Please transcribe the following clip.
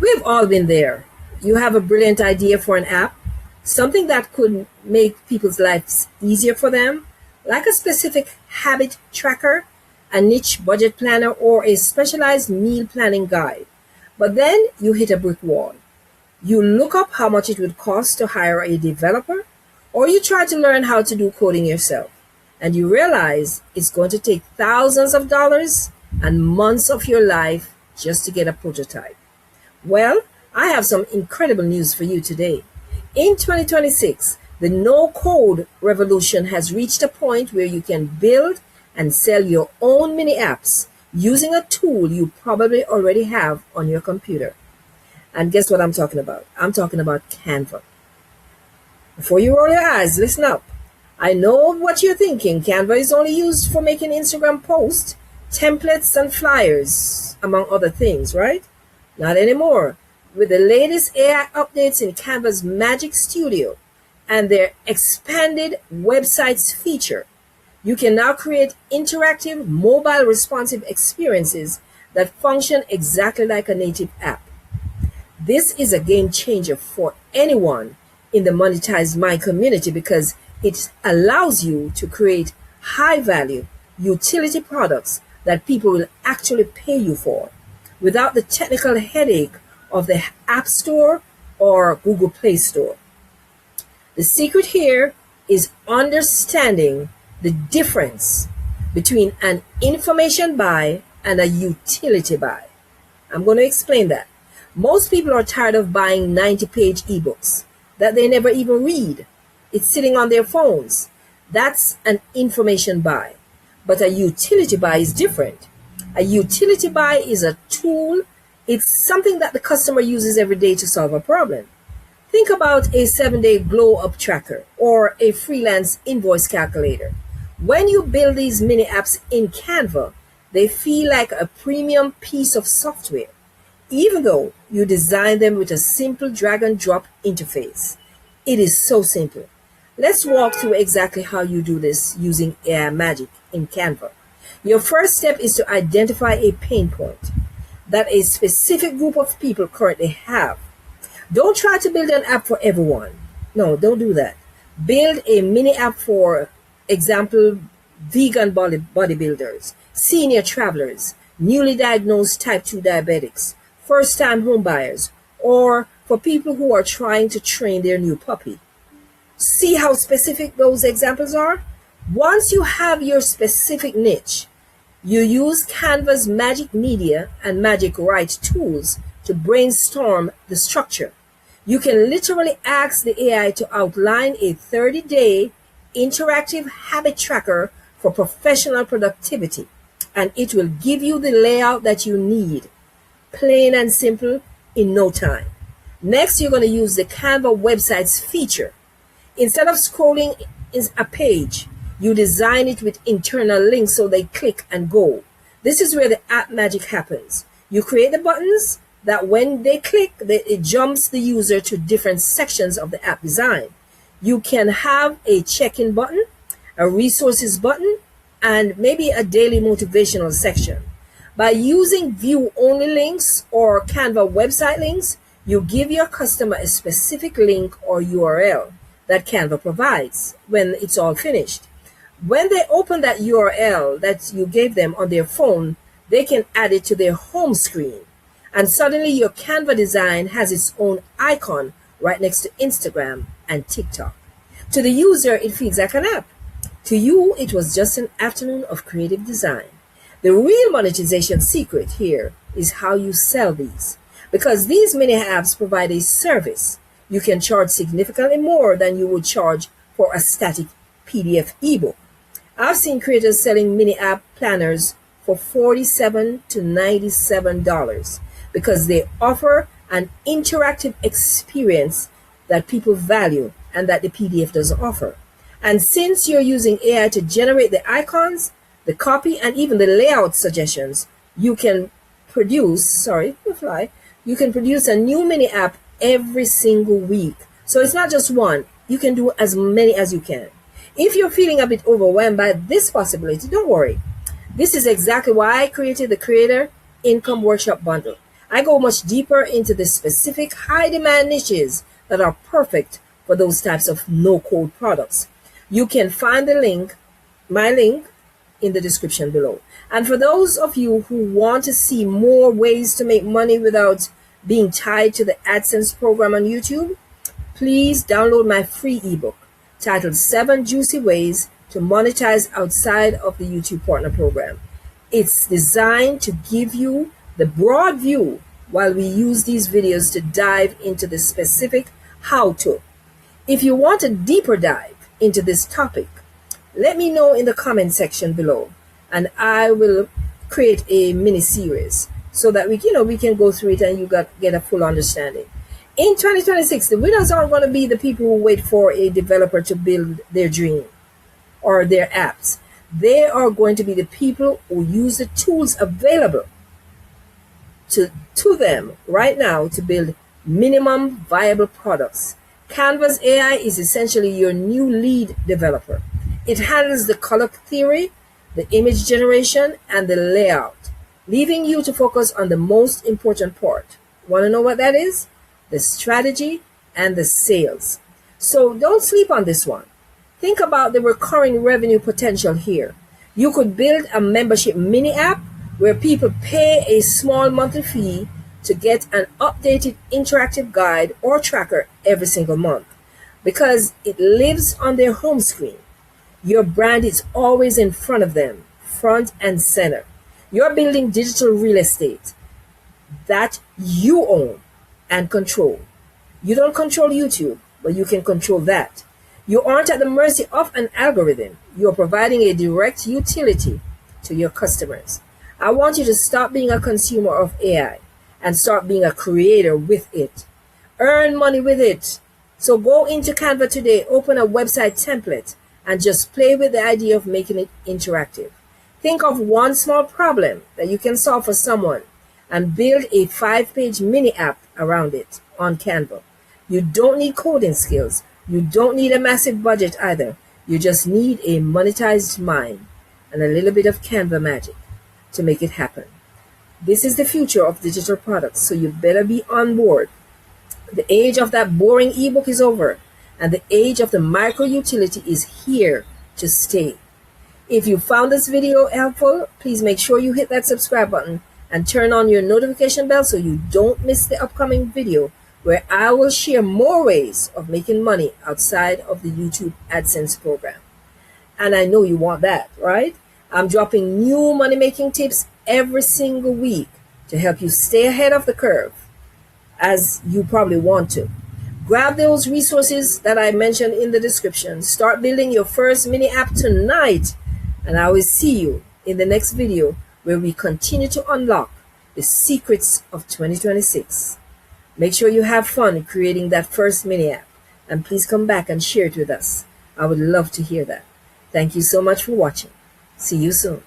We've all been there. You have a brilliant idea for an app, something that could make people's lives easier for them, like a specific habit tracker, a niche budget planner, or a specialized meal planning guide. But then you hit a brick wall. You look up how much it would cost to hire a developer, or you try to learn how to do coding yourself, and you realize it's going to take thousands of dollars and months of your life just to get a prototype. Well, I have some incredible news for you today. In 2026, the no code revolution has reached a point where you can build and sell your own mini apps using a tool you probably already have on your computer. And guess what I'm talking about? I'm talking about Canva. Before you roll your eyes, listen up. I know what you're thinking. Canva is only used for making Instagram posts, templates, and flyers, among other things, right? Not anymore. With the latest AI updates in Canva's Magic Studio and their expanded websites feature, you can now create interactive, mobile responsive experiences that function exactly like a native app. This is a game changer for anyone in the Monetized Mind community because it allows you to create high value utility products that people will actually pay you for without the technical headache of the App Store or Google Play Store. The secret here is understanding the difference between an information buy and a utility buy. I'm going to explain that. Most people are tired of buying 90-page ebooks that they never even read. It's sitting on their phones. That's an information buy. But a utility buy is different. A utility buy is a tool. It's something that the customer uses every day to solve a problem. Think about a 7-day glow up tracker or a freelance invoice calculator. When you build these mini apps in Canva, they feel like a premium piece of software, even though you design them with a simple drag and drop interface. It is so simple. Let's walk through exactly how you do this using AI Magic in Canva. Your first step is to identify a pain point that a specific group of people currently have. Don't try to build an app for everyone. No, don't do that. Build a mini app for example, vegan bodybuilders, senior travelers, newly diagnosed type 2 diabetics, first-time homebuyers, or for people who are trying to train their new puppy. See how specific those examples are? Once you have your specific niche, you use Canva's Magic Media and Magic Write tools to brainstorm the structure. You can literally ask the AI to outline a 30-day interactive habit tracker for professional productivity, and it will give you the layout that you need, plain and simple, in no time. Next, you're going to use the Canva websites feature. Instead of scrolling in a page, you design it with internal links so they click and go. This is where the app magic happens. You create the buttons that when they click, it jumps the user to different sections of the app design. You can have a check-in button, a resources button, and maybe a daily motivational section. By using view-only links or Canva website links, you give your customer a specific link or URL that Canva provides when it's all finished. When they open that URL that you gave them on their phone, they can add it to their home screen. And suddenly your Canva design has its own icon right next to Instagram and TikTok. To the user, it feels like an app. To you, it was just an afternoon of creative design. The real monetization secret here is how you sell these. Because these mini apps provide a service, you can charge significantly more than you would charge for a static PDF ebook. I've seen creators selling mini app planners for $47 to $97 because they offer an interactive experience that people value and that the PDF doesn't offer. And since you're using AI to generate the icons, the copy, and even the layout suggestions, you can produce a new mini app every single week. So it's not just one. You can do as many as you can. If you're feeling a bit overwhelmed by this possibility, don't worry. This is exactly why I created the Creator Income Workshop Bundle. I go much deeper into the specific high demand niches that are perfect for those types of no code products. You can find my link in the description below. And for those of you who want to see more ways to make money without being tied to the AdSense program on YouTube, please download my free ebook titled 7 Juicy Ways to Monetize Outside of the YouTube Partner Program. It's designed to give you the broad view while we use these videos to dive into the specific how-to. If you want a deeper dive into this topic, let me know in the comment section below, and I will create a mini series so that we can go through it and you get a full understanding. In 2026, the winners aren't going to be the people who wait for a developer to build their dream or their apps. They are going to be the people who use the tools available to them right now to build minimum viable products. Canva AI is essentially your new lead developer. It handles the color theory, the image generation, and the layout, leaving you to focus on the most important part. Want to know what that is? The strategy and the sales. So don't sleep on this one. Think about the recurring revenue potential here. You could build a membership mini app where people pay a small monthly fee to get an updated interactive guide or tracker every single month because it lives on their home screen. Your brand is always in front of them, front and center. You're building digital real estate that you own and control. You don't control YouTube, but you can control that. You aren't at the mercy of an algorithm. You're providing a direct utility to your customers. I want you to stop being a consumer of AI and start being a creator with it. Earn money with it. So go into Canva today, open a website template, and just play with the idea of making it interactive. Think of one small problem that you can solve for someone and build a 5-page mini app around it on Canva. You don't need coding skills. You don't need a massive budget either. You just need a monetized mind and a little bit of Canva magic to make it happen. This is the future of digital products, so you better be on board. The age of that boring ebook is over, and the age of the micro utility is here to stay. If you found this video helpful, please make sure you hit that subscribe button and turn on your notification bell so you don't miss the upcoming video where I will share more ways of making money outside of the YouTube AdSense program. And I know you want that, right? I'm dropping new money-making tips every single week to help you stay ahead of the curve, as you probably want to. Grab those resources that I mentioned in the description. Start building your first mini app tonight, and I will see you in the next video where we continue to unlock the secrets of 2026. Make sure you have fun creating that first mini app, and please come back and share it with us. I would love to hear that. Thank you so much for watching. See you soon.